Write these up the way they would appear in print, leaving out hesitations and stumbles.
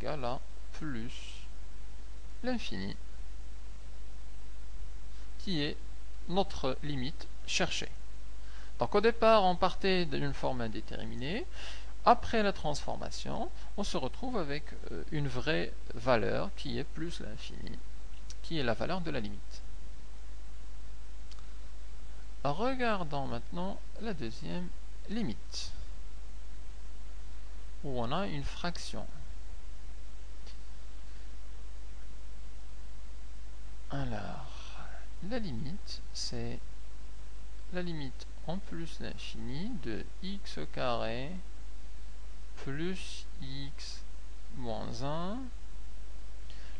égal à plus l'infini, qui est notre limite cherchée. Donc au départ, on partait d'une forme indéterminée. Après la transformation, on se retrouve avec une vraie valeur qui est plus l'infini, qui est la valeur de la limite. Regardons maintenant la deuxième limite, où on a une fraction. Alors, la limite, c'est la limite en plus l'infini de x carré plus x moins 1,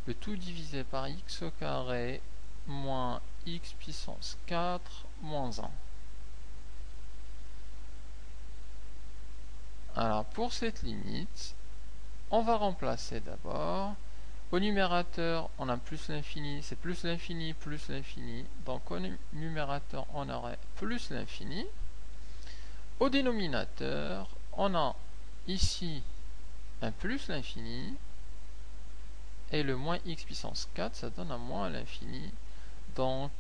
le tout divisé par x carré moins x puissance 4 moins 1. Alors pour cette limite, on va remplacer d'abord. Au numérateur, on a plus l'infini, c'est plus l'infini, plus l'infini. Donc au numérateur, on aurait plus l'infini. Au dénominateur, on a ici un plus l'infini. Et le moins x puissance 4, ça donne un moins l'infini. Donc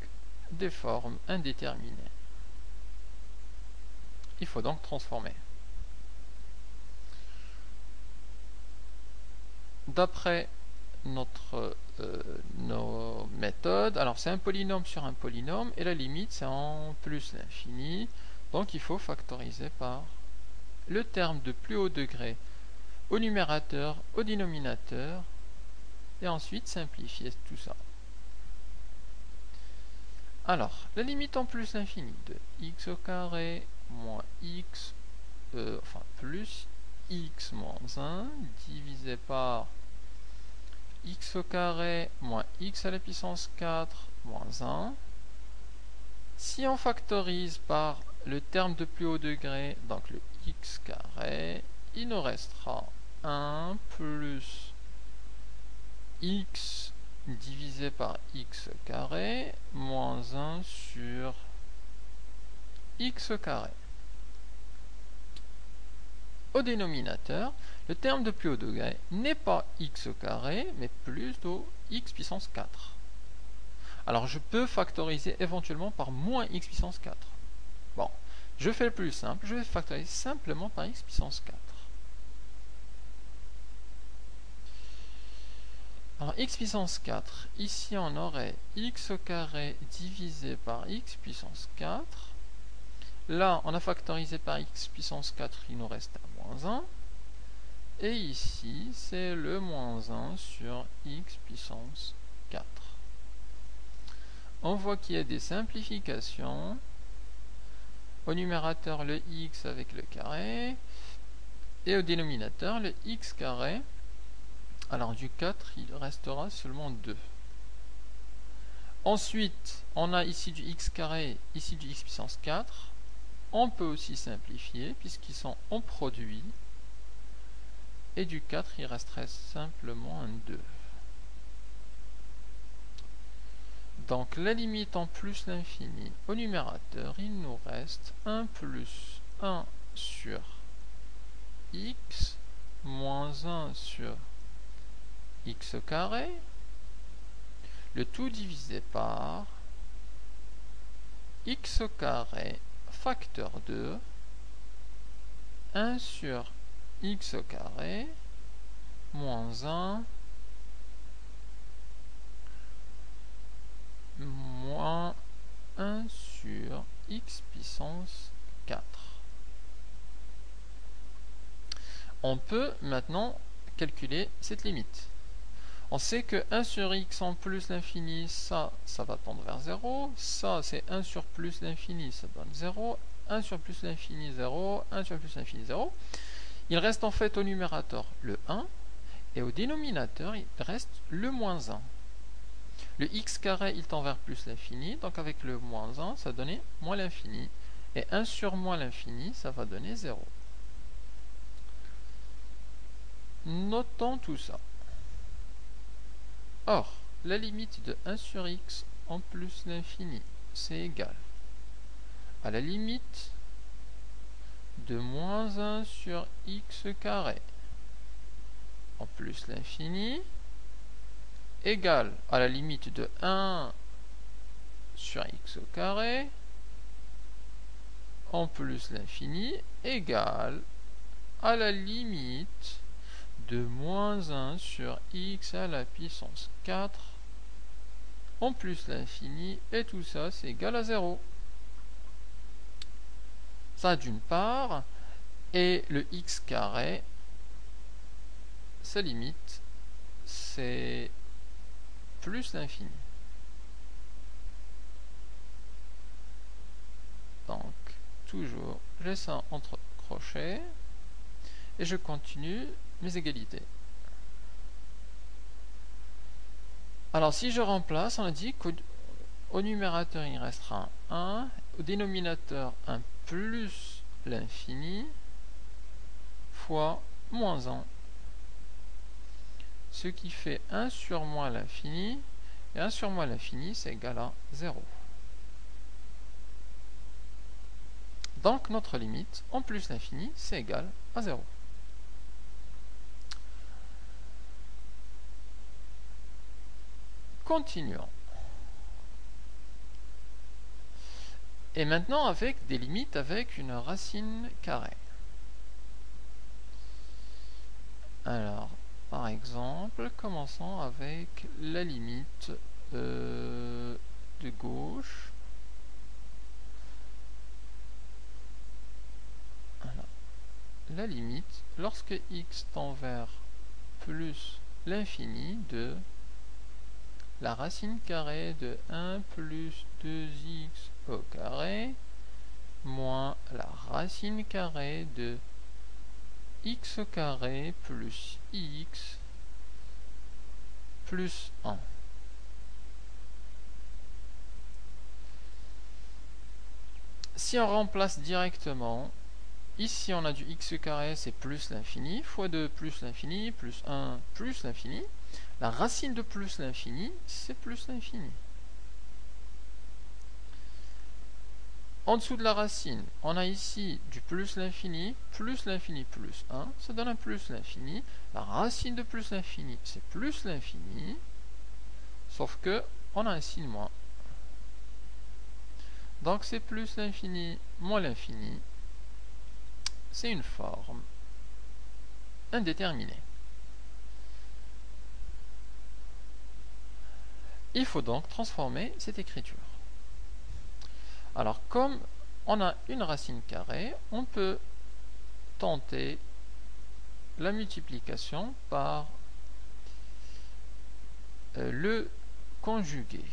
des formes indéterminées. Il faut donc transformer. D'après nos méthodes, alors c'est un polynôme sur un polynôme et la limite c'est en plus l'infini, donc il faut factoriser par le terme de plus haut degré au numérateur, au dénominateur et ensuite simplifier tout ça. Alors la limite en plus l'infini de x au carré moins x plus x moins 1 divisé par x au carré moins x à la puissance 4 moins 1. Si on factorise par le terme de plus haut degré, donc le x carré, il nous restera 1 plus x divisé par x carré moins 1 sur x carré. Au dénominateur, le terme de plus haut degré n'est pas x carré, mais plutôt x puissance 4. Alors je peux factoriser éventuellement par moins x puissance 4. Bon, je fais le plus simple, je vais factoriser simplement par x puissance 4. Alors x puissance 4, ici on aurait x carré divisé par x puissance 4. Là, on a factorisé par x puissance 4, il nous reste un moins 1. Et ici, c'est le moins 1 sur x puissance 4. On voit qu'il y a des simplifications. Au numérateur, le x avec le carré. Et au dénominateur, le x carré. Alors du 4, il restera seulement 2. Ensuite, on a ici du x carré, ici du x puissance 4. On peut aussi simplifier puisqu'ils sont en produit. Et du 4, il resterait simplement un 2. Donc la limite en plus l'infini au numérateur, il nous reste 1 plus 1 sur x moins 1 sur x carré, le tout divisé par x carré facteur 2, 1 sur x carré moins 1 moins 1 sur x puissance 4. On peut maintenant calculer cette limite. On sait que 1 sur x en plus l'infini, ça va tendre vers 0. Ça, c'est 1 sur plus l'infini, ça donne 0. 1 sur plus l'infini, 0. 1 sur plus l'infini, 0. Il reste en fait au numérateur le 1. Et au dénominateur, il reste le moins 1. Le x carré, il tend vers plus l'infini. Donc avec le moins 1, ça donnait moins l'infini. Et 1 sur moins l'infini, ça va donner 0. Notons tout ça. Or, la limite de 1 sur x en plus l'infini, c'est égal à la limite de moins 1 sur x carré en plus l'infini égale à la limite de 1 sur x au carré en plus l'infini égale à la limite de moins 1 sur x à la puissance 4 en plus l'infini, et tout ça c'est égal à 0. Ça d'une part, et le x carré, sa limite, c'est plus l'infini. Donc, toujours, j'ai ça entre crochets, et je continue mes égalités. Alors si je remplace, on a dit qu'au numérateur il restera 1, au dénominateur 1 plus l'infini fois moins 1. Ce qui fait 1 sur moins l'infini, et 1 sur moins l'infini c'est égal à 0. Donc notre limite en plus l'infini c'est égal à 0. Continuons. Et maintenant avec des limites avec une racine carrée. Alors, par exemple, commençons avec la limite de gauche. Voilà. La limite, lorsque x tend vers plus l'infini de la racine carrée de 1 plus 2x au carré moins la racine carrée de x au carré plus x plus 1. Si on remplace directement, ici on a du x carré, c'est plus l'infini, fois 2 plus l'infini, plus 1 plus l'infini. La racine de plus l'infini, c'est plus l'infini. En dessous de la racine, on a ici du plus l'infini plus 1, ça donne un plus l'infini. La racine de plus l'infini, c'est plus l'infini, sauf que on a un signe moins. Donc c'est plus l'infini moins l'infini. C'est une forme indéterminée. Il faut donc transformer cette écriture. Alors, comme on a une racine carrée, on peut tenter la multiplication par le conjugué.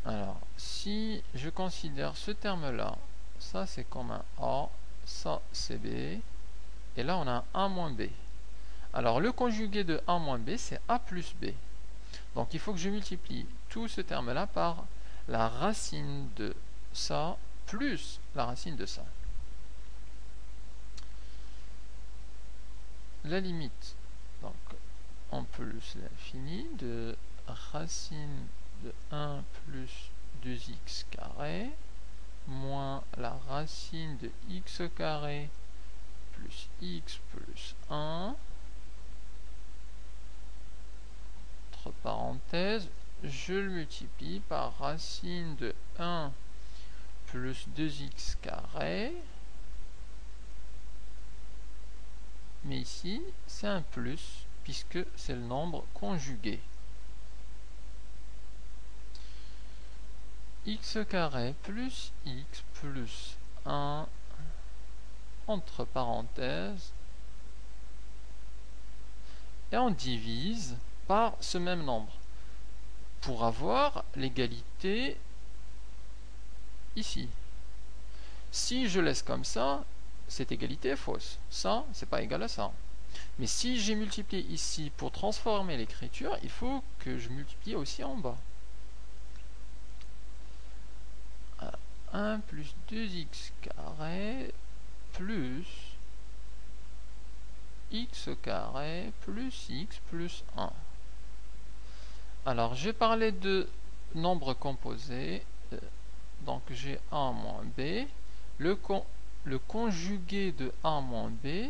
Alors, si je considère ce terme-là, ça c'est comme un A, ça c'est B, et là on a un A moins B. Alors le conjugué de A moins B c'est A plus B. Donc il faut que je multiplie tout ce terme-là par la racine de ça plus la racine de ça. La limite, donc en plus l'infini de racine de 1 plus 2x carré moins la racine de x carré plus x plus 1 entre parenthèses, je le multiplie par racine de 1 plus 2x carré, mais ici c'est un plus puisque c'est le nombre conjugué. X carré plus x plus 1 entre parenthèses, et on divise par ce même nombre pour avoir l'égalité ici. Si je laisse comme ça, cette égalité est fausse. Ça, c'est pas égal à ça. Mais si j'ai multiplié ici pour transformer l'écriture, il faut que je multiplie aussi en bas. 1 plus 2x carré plus x carré plus x plus 1. Alors, j'ai parlé de nombres composés. Donc, j'ai A moins B. Le conjugué de A moins B,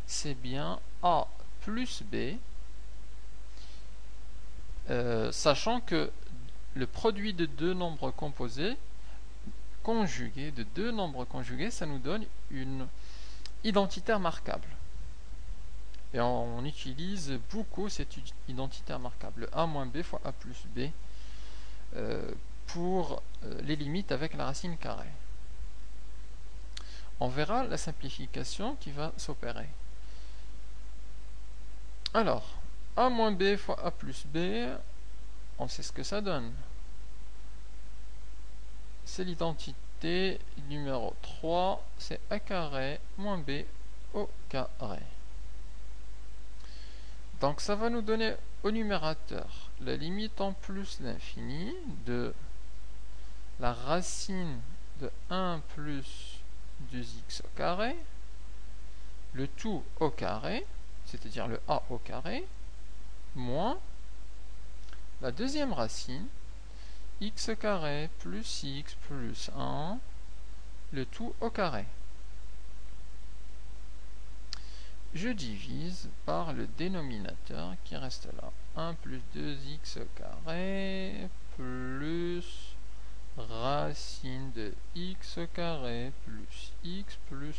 c'est bien A plus B. Sachant que le produit de deux nombres composés conjugués, ça nous donne une identitaire marquable. Et on utilise beaucoup cette identitaire marquable, A moins B fois A plus B, pour les limites avec la racine carrée. On verra la simplification qui va s'opérer. Alors, A moins B fois A plus B, on sait ce que ça donne. C'est l'identité numéro 3, c'est A carré moins B au carré. Donc ça va nous donner au numérateur la limite en plus l'infini de la racine de 1 plus 2x au carré, le tout au carré, c'est-à-dire le a au carré, moins la deuxième racine, x carré plus x plus 1, le tout au carré. Je divise par le dénominateur qui reste là. 1 plus 2x au carré plus racine de x au carré plus x plus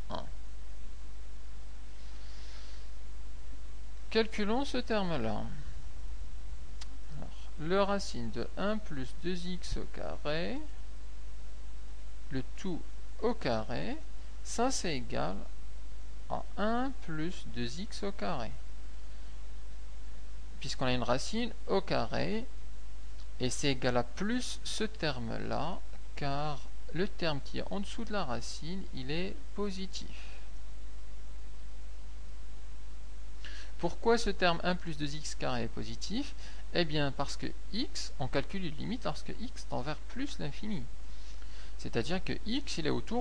1. Calculons ce terme-là. Le racine de 1 plus 2x au carré, le tout au carré, ça c'est égal à 1 plus 2x au carré. Puisqu'on a une racine au carré, et c'est égal à plus ce terme-là, car le terme qui est en dessous de la racine, il est positif. Pourquoi ce terme 1 plus 2x carré est positif? Eh bien parce que x, on calcule une limite lorsque x tend vers plus l'infini. C'est-à-dire que x il est autour